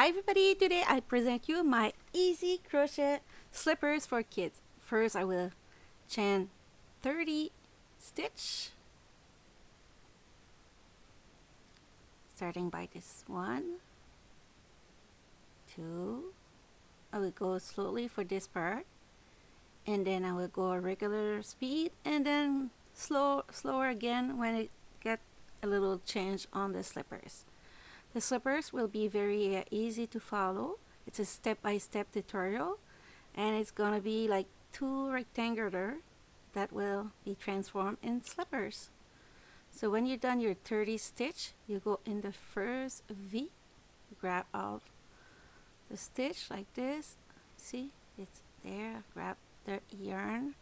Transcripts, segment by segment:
Hi everybody, today I present you my easy crochet slippers for kids. First I will chain 30 stitch, starting by this 1, 2, I will go slowly for this part, and then I will go a regular speed, and then slower again when it get a little change on the slippers. The slippers will be very easy to follow. It's a step-by-step tutorial, and it's gonna be like 2 rectangular that will be transformed in slippers. So when you're done your 30 stitch, you go in the first V, grab out the stitch like this. See, it's there. Grab the yarn,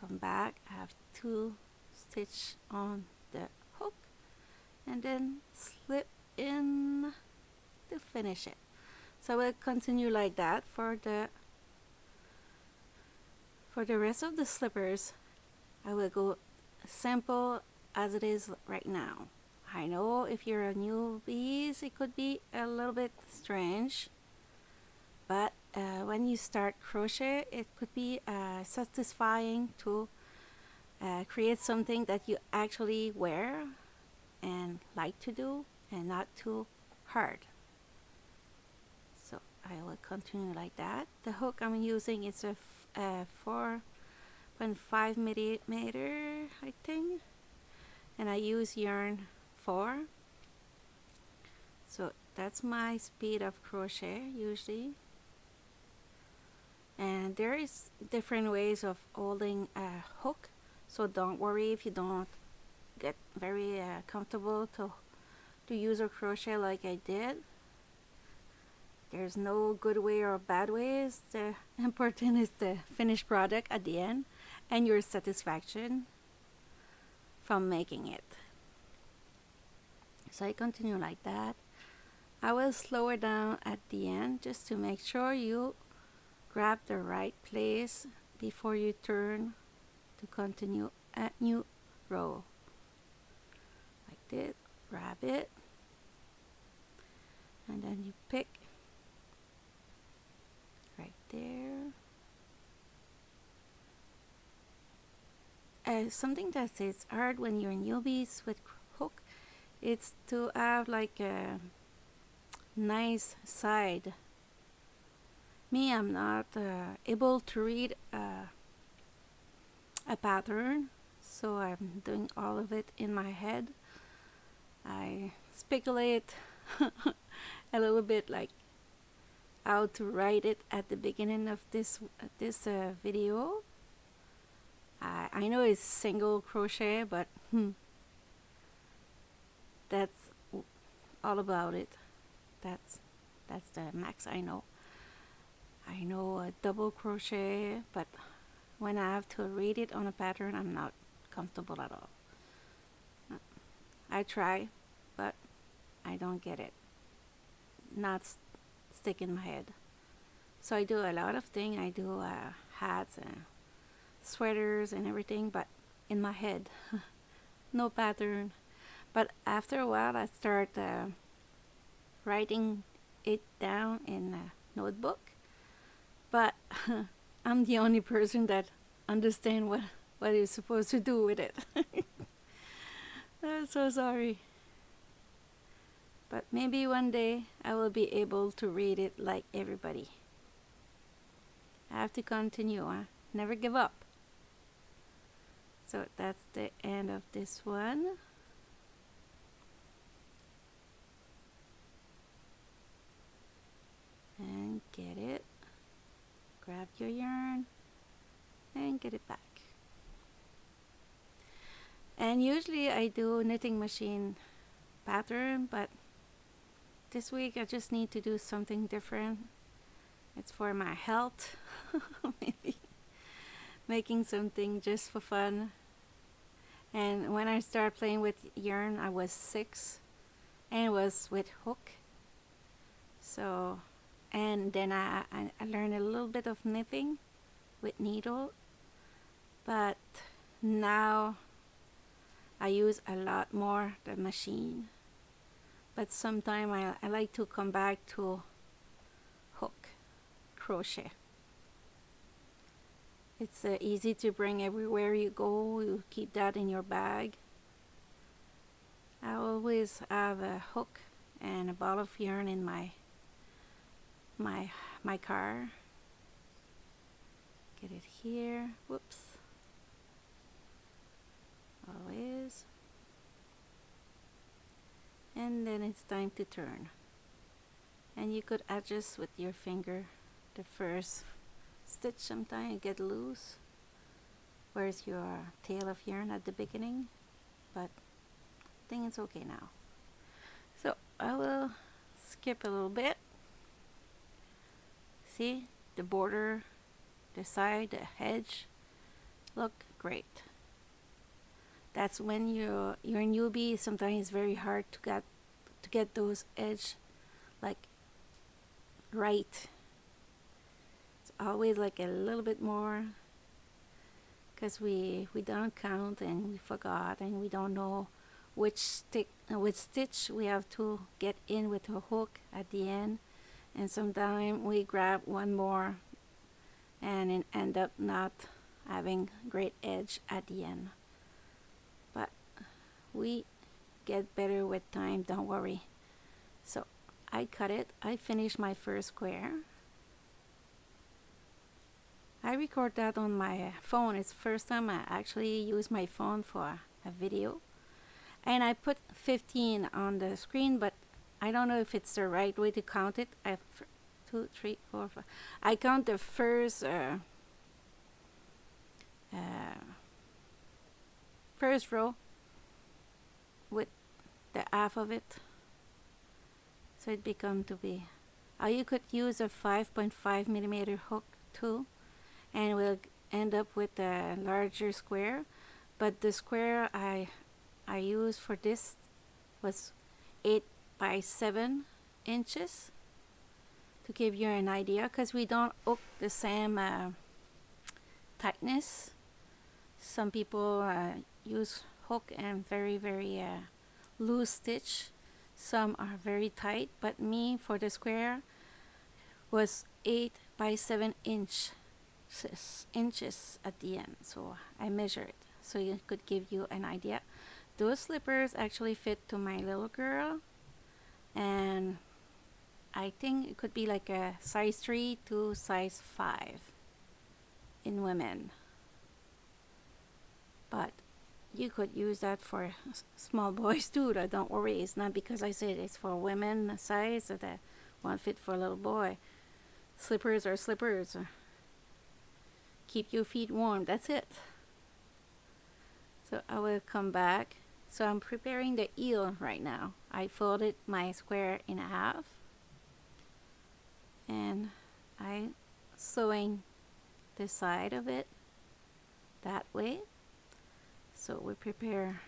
come back, have 2 stitch on the hook, and then slip in to finish it. So we'll continue like that for the rest of the slippers. I will go simple as it is right now. I know if you're a newbie, it could be a little bit strange, but when you start crochet, it could be satisfying to create something that you actually wear and like to do, and not too hard. So I will continue like that. The hook I'm using is a 4.5 millimeter, I think, and I use yarn 4. So that's my speed of crochet usually. And there is different ways of holding a hook, so don't worry if you don't get very comfortable to use a crochet like I did. There's no good way or bad ways. The important is the finished product at the end and your satisfaction from making it. So I continue like that. I will slow it down at the end just to make sure you grab the right place before you turn to continue a new row. Like this, grab it, and then you pick right there. Something that is hard when you're newbies with hook, it's to have like a nice side. Me, I'm not able to read a pattern, so I'm doing all of it in my head. I speculate a little bit like how to write it at the beginning of this video. I know it's single crochet, but that's all about it. That's the max I know. I know a double crochet, but when I have to read it on a pattern, I'm not comfortable at all. I try, but I don't get it. Not stick in my head. So I do a lot of things. I do hats and sweaters and everything, but in my head. No pattern. But after a while, I start writing it down in a notebook. But I'm the only person that understands what you're supposed to do with it. I'm so sorry. But maybe one day I will be able to read it like everybody. I have to continue, never give up. So that's the end of this one. And get it. Grab your yarn and get it back. And usually I do knitting machine pattern, but this week I just need to do something different. It's for my health. Maybe making something just for fun. And when I started playing with yarn, I was 6, and it was with hook. So, and then I learned a little bit of knitting with needle, but now I use a lot more the machine. but sometime I like to come back to hook crochet. It's easy to bring everywhere you go. You keep that in your bag. I always have a hook and a ball of yarn in my car. Get it here. Whoops. Always. And then it's time to turn. And you could adjust with your finger the first stitch. Sometimes you get loose. Where's your tail of yarn at the beginning? But I think it's okay now. So I will skip a little bit. See the border, the side, the edge. Look great. That's when you're a newbie. Sometimes it's very hard to get those edge like right. It's always like a little bit more, because we don't count and we forgot and we don't know which stitch we have to get in with a hook at the end, and sometimes we grab one more and it end up not having great edge at the end. But we get better with time, don't worry. So I cut it. I finished my first square. I record that on my phone. It's the first time I actually use my phone for a video. And I put 15 on the screen, but I don't know if it's the right way to count it. I have 2, 3, 4, 5. I count the first first row with the half of it, so it become to be. You could use a 5.5 millimeter hook too, and we'll end up with a larger square. But the square I used for this was 8 by 7 inches, to give you an idea, because we don't hook the same tightness. Some people use hook and very loose stitch. Some are very tight, but me for the square was 8 by 7 inches at the end. So I measured, so it could give you an idea. Those slippers actually fit to my little girl, and I think it could be like a size 3 to size 5 in women. But you could use that for small boys too. Don't worry, it's not because I said it's for women size that won't fit for a little boy. Slippers are slippers. Keep your feet warm, that's it. So I will come back. So I'm preparing the heel right now. I folded my square in half, and I sewing the side of it that way. So we prepare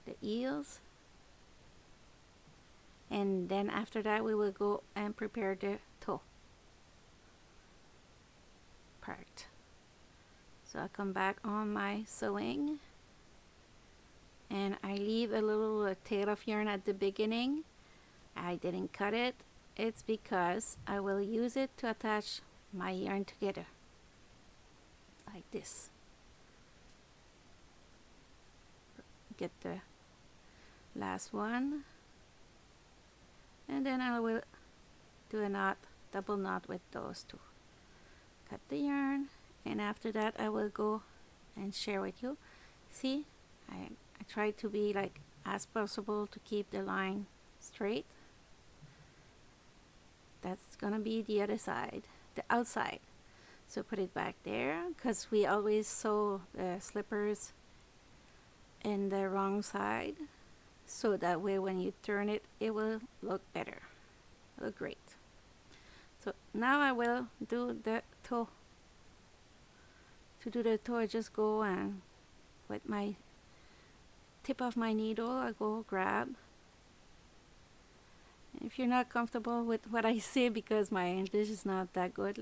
the heels, and then after that we will go and prepare the toe part. So I come back on my sewing, and I leave a little tail of yarn at the beginning. I didn't cut it. It's because I will use it to attach my yarn together like this. Get the last one, and then I will do a knot, double knot with those two. Cut the yarn, and after that I will go and share with you. See, I try to be like as possible to keep the line straight. That's gonna be the other side, the outside. So put it back there, because we always sew the slippers in the wrong side, so that way when you turn it, it will look better, look great. So now I will do the toe. To do the toe, I just go and with my tip of my needle, I go grab. If you're not comfortable with what I say, because my English is not that good,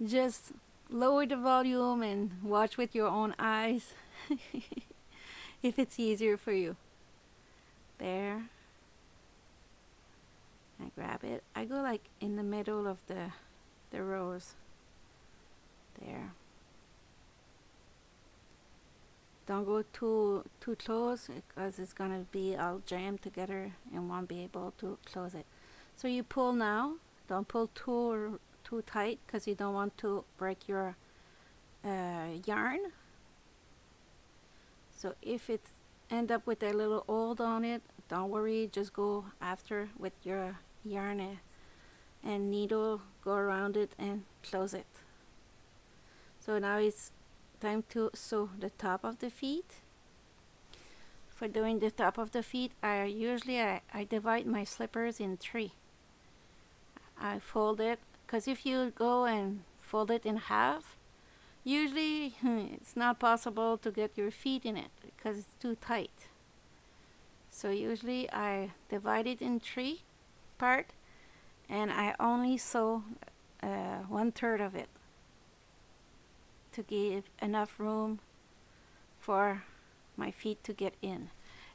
just lower the volume and watch with your own eyes if it's easier for you. there. I grab it. I go like in the middle of the rows. There. Don't go too close because it's gonna be all jammed together and won't be able to close it. So you pull now. Don't pull too tight because you don't want to break your yarn. So if it end up with a little old on it, don't worry. Just go after with your yarn and needle, go around it and close it. So now it's time to sew the top of the feet. For doing the top of the feet, I usually divide my slippers in 3. I fold it, because if you go and fold it in half, usually it's not possible to get your feet in it because it's too tight. So usually I divide it in 3 parts, and I only sew 1/3 of it to give enough room for my feet to get in.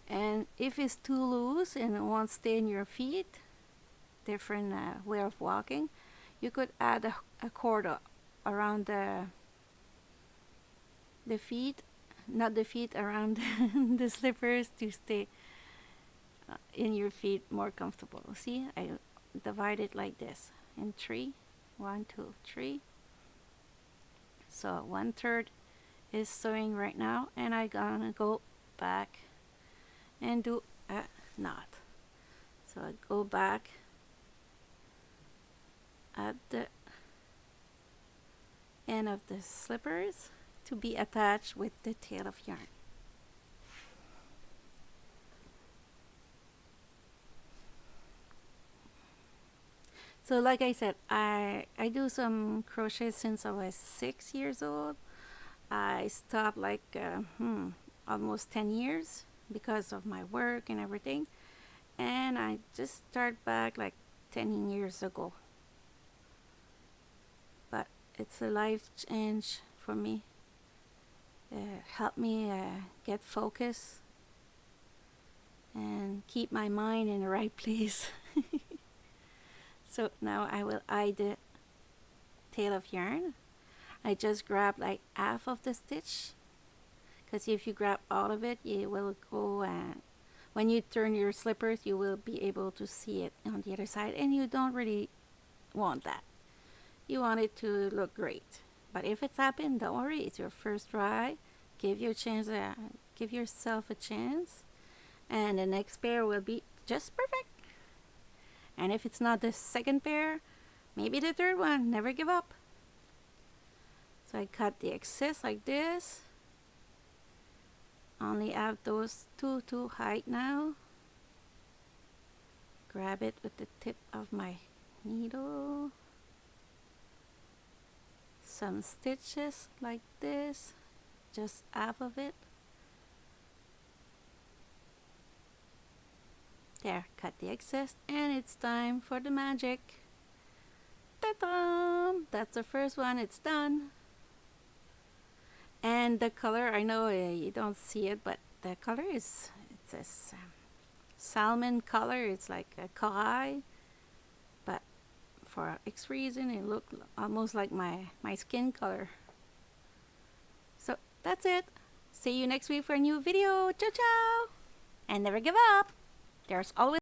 And if it's too loose and it won't stay in your feet, different way of walking, you could add a cord around the feet, not the feet, around the slippers to stay in your feet more comfortable. See, I divide it like this in 3. 1, 2, 3. So 1/3 is sewing right now, and I'm gonna go back and do a knot. So I go back at the end of the slippers to be attached with the tail of yarn. So like I said, I do some crochet since I was 6 years old. I stopped like almost 10 years because of my work and everything, and I just started back like 10 years ago. But it's a life change for me. Helped me get focused and keep my mind in the right place. So now I will eye the tail of yarn. I just grab like half of the stitch, because if you grab all of it, you will go when you turn your slippers, you will be able to see it on the other side, and you don't really want that. You want it to look great. But if it's happened, don't worry, it's your first try. Give yourself a chance, and the next pair will be just perfect. And if it's not the second pair, maybe the third one. Never give up. So I cut the excess like this. Only have those two to hide now. Grab it with the tip of my needle. Some stitches like this. Just half of it. There, cut the excess, and it's time for the magic. Ta-da! That's the first one, it's done. And the color, I know you don't see it, but the color it's a salmon color. It's like a corail, but for X reason it looked almost like my skin color. So that's it. See you next week for a new video. Ciao ciao! And never give up. There's always